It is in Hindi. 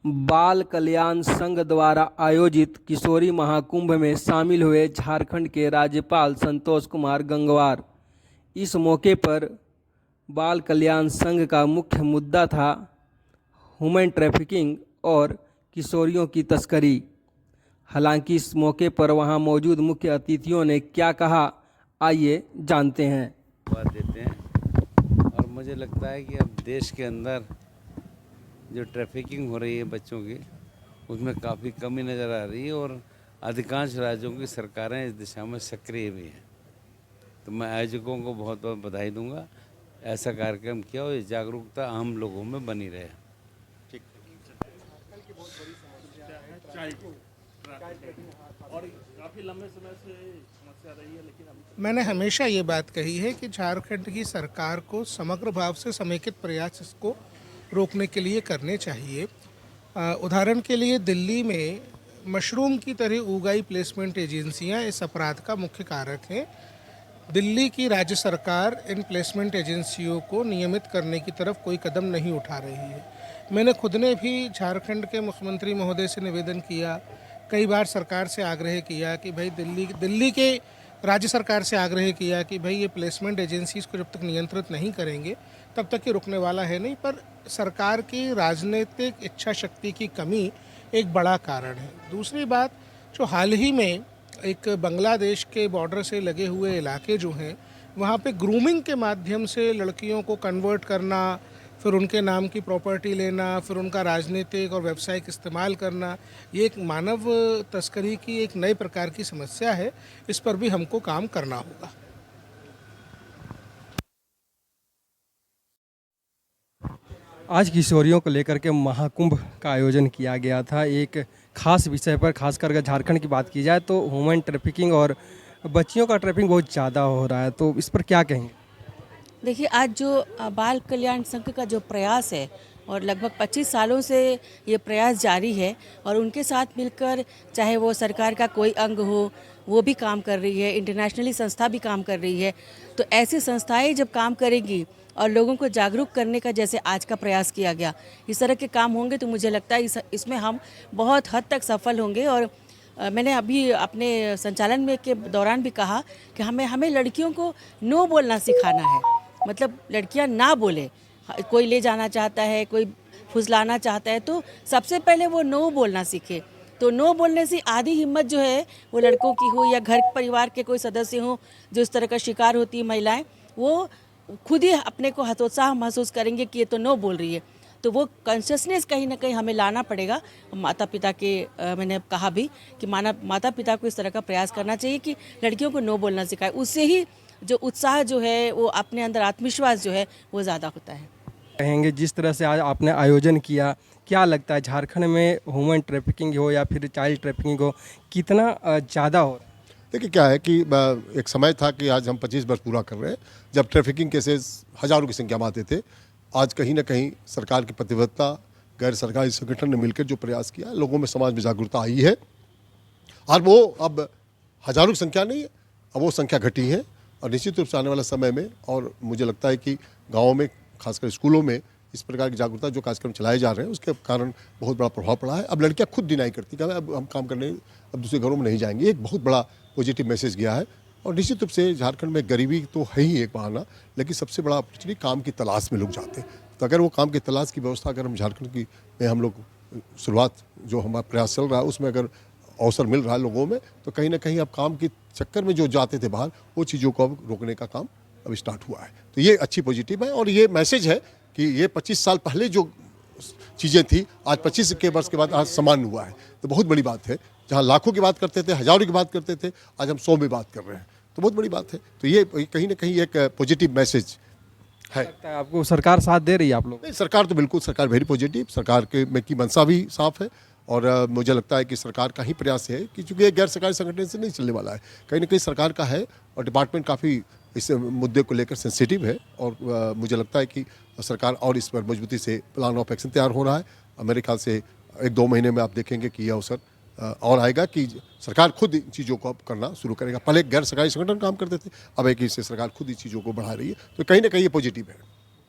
बाल कल्याण संघ द्वारा आयोजित किशोरी महाकुंभ में शामिल हुए झारखंड के राज्यपाल संतोष कुमार गंगवार। इस मौके पर बाल कल्याण संघ का मुख्य मुद्दा था ह्यूमन ट्रैफिकिंग और किशोरियों की तस्करी। हालांकि इस मौके पर वहां मौजूद मुख्य अतिथियों ने क्या कहा, आइए जानते हैं। बात देते हैं और मुझे लगता है कि अब देश के अंदर जो ट्रैफिकिंग हो रही है बच्चों की, उसमें काफ़ी कमी नज़र आ रही है और अधिकांश राज्यों की सरकारें इस दिशा में सक्रिय भी हैं। तो मैं आयोजकों को बहुत बहुत बधाई दूंगा। ऐसा कार्यक्रम किया और ये जागरूकता आम लोगों में बनी रहे। और काफ़ी लंबे समय से समस्या रही है, लेकिन मैंने हमेशा ये बात कही है कि झारखंड की सरकार को समग्र भाव से समेकित प्रयास इसको रोकने के लिए करने चाहिए। उदाहरण के लिए दिल्ली में मशरूम की तरह उगाई प्लेसमेंट एजेंसियां इस अपराध का मुख्य कारक हैं। दिल्ली की राज्य सरकार इन प्लेसमेंट एजेंसियों को नियमित करने की तरफ कोई कदम नहीं उठा रही है। मैंने खुद ने भी झारखंड के मुख्यमंत्री महोदय से निवेदन किया, कई बार सरकार से आग्रह किया कि भाई दिल्ली के राज्य सरकार से आग्रह किया कि भाई ये प्लेसमेंट एजेंसीज को जब तक नियंत्रित नहीं करेंगे तब तक ये रुकने वाला है नहीं। पर सरकार की राजनीतिक इच्छा शक्ति की कमी एक बड़ा कारण है। दूसरी बात, जो हाल ही में एक बांग्लादेश के बॉर्डर से लगे हुए इलाके जो हैं, वहाँ पे ग्रूमिंग के माध्यम से लड़कियों को कन्वर्ट करना, फिर उनके नाम की प्रॉपर्टी लेना, फिर उनका राजनीतिक और व्यावसायिक इस्तेमाल करना, ये एक मानव तस्करी की एक नए प्रकार की समस्या है। इस पर भी हमको काम करना होगा। आज किशोरियों को लेकर के महाकुंभ का आयोजन किया गया था। एक खास विषय पर, खासकर अगर झारखंड की बात की जाए तो ह्यूमन ट्रैफिकिंग और बच्चियों का ट्रैफिकिंग बहुत ज़्यादा हो रहा है, तो इस पर क्या कहेंगे? देखिए, आज जो बाल कल्याण संघ का जो प्रयास है और लगभग 25 सालों से ये प्रयास जारी है और उनके साथ मिलकर चाहे वो सरकार का कोई अंग हो वो भी काम कर रही है, इंटरनेशनली संस्था भी काम कर रही है। तो ऐसी संस्थाएं जब काम करेगी और लोगों को जागरूक करने का जैसे आज का प्रयास किया गया, इस तरह के काम होंगे तो मुझे लगता है इसमें हम बहुत हद तक सफल होंगे। और मैंने अभी अपने संचालन में के दौरान भी कहा कि हमें लड़कियों को नो बोलना सिखाना है। मतलब लड़कियां ना बोले, कोई ले जाना चाहता है, कोई फुसलाना चाहता है, तो सबसे पहले वो नो बोलना सीखे। तो नो बोलने से आधी हिम्मत जो है वो लड़कों की हो या घर परिवार के कोई सदस्य हो जो इस तरह का शिकार होती है महिलाएं, वो खुद ही अपने को हतोत्साह महसूस करेंगे कि ये तो नो बोल रही है। तो वो कॉन्शियसनेस कहीं ना कहीं हमें लाना पड़ेगा। माता पिता के मैंने कहा भी कि माता पिता को इस तरह का प्रयास करना चाहिए कि लड़कियों को नो बोलना सिखाए। उससे ही जो उत्साह जो है, वो अपने अंदर आत्मविश्वास जो है वो ज़्यादा होता है। कहेंगे जिस तरह से आज आपने आयोजन किया, क्या लगता है झारखंड में ह्यूमन ट्रैफिकिंग हो या फिर चाइल्ड ट्रैफिकिंग हो, कितना ज़्यादा हो रहा है? देखिए क्या है कि एक समय था कि आज हम 25 वर्ष पूरा कर रहे हैं जब ट्रैफिकिंग केसेस हज़ारों की संख्या में आते थे। आज कहीं ना कहीं सरकार की प्रतिबद्धता, गैर सरकारी संगठन ने मिलकर जो प्रयास किया, लोगों में समाज में जागरूकता आई है और वो अब हज़ारों की संख्या नहीं है, अब वो संख्या घटी है। और निश्चित रूप से आने वाला समय में, और मुझे लगता है कि गाँव में खासकर स्कूलों में इस प्रकार की जागरूकता जो कार्यक्रम चलाए जा रहे हैं उसके कारण बहुत बड़ा प्रभाव पड़ा है। अब लड़कियां खुद डिनाई करती कि अब हम काम करने अब दूसरे घरों में नहीं जाएंगे। एक बहुत बड़ा पॉजिटिव मैसेज गया है। और निश्चित रूप से झारखंड में गरीबी तो है ही एक बहाना, लेकिन सबसे बड़ा अपॉर्चुनिटी काम की तलाश में लोग जाते हैं। तो अगर वो काम की तलाश की व्यवस्था अगर हम झारखंड की में हम लोग शुरुआत जो हमारा प्रयास चल रहा है उसमें अगर अवसर मिल रहा है लोगों में, तो कहीं ना कहीं अब काम के चक्कर में जो जाते थे बाहर, वो चीज़ों को अब रोकने का काम अब स्टार्ट हुआ है। तो ये अच्छी पॉजिटिव है और ये मैसेज है कि ये 25 साल पहले जो चीज़ें थी आज 25 के वर्ष के बाद आज सामान्य हुआ है। तो बहुत बड़ी बात है। जहाँ लाखों की बात करते थे, हज़ारों की बात करते थे, आज हम 100 में बात कर रहे हैं, तो बहुत बड़ी बात है। तो ये कहीं ना कहीं एक पॉजिटिव मैसेज है। लगता है आपको सरकार साथ दे रही है आप लोग? नहीं, सरकार तो बिल्कुल, सरकार वेरी पॉजिटिव, सरकार के में की मंशा भी साफ है। और मुझे लगता है कि सरकार का ही प्रयास है कि चूँकि गैर सरकारी संगठन से नहीं चलने वाला है, कहीं ना कहीं सरकार का है और डिपार्टमेंट काफ़ी इस मुद्दे को लेकर सेंसिटिव है। और मुझे लगता है कि सरकार और इस पर मजबूती से प्लान ऑफ एक्शन तैयार हो रहा है। मेरे ख्याल से 1-2 महीने में आप देखेंगे कि यह अवसर और आएगा कि सरकार खुद इन चीज़ों को अब करना शुरू करेगा। पहले गैर सरकारी संगठन काम करते थे, अब एक इससे सरकार खुद इन चीज़ों को बढ़ा रही है। तो कहीं ना कहीं ये पॉजिटिव है।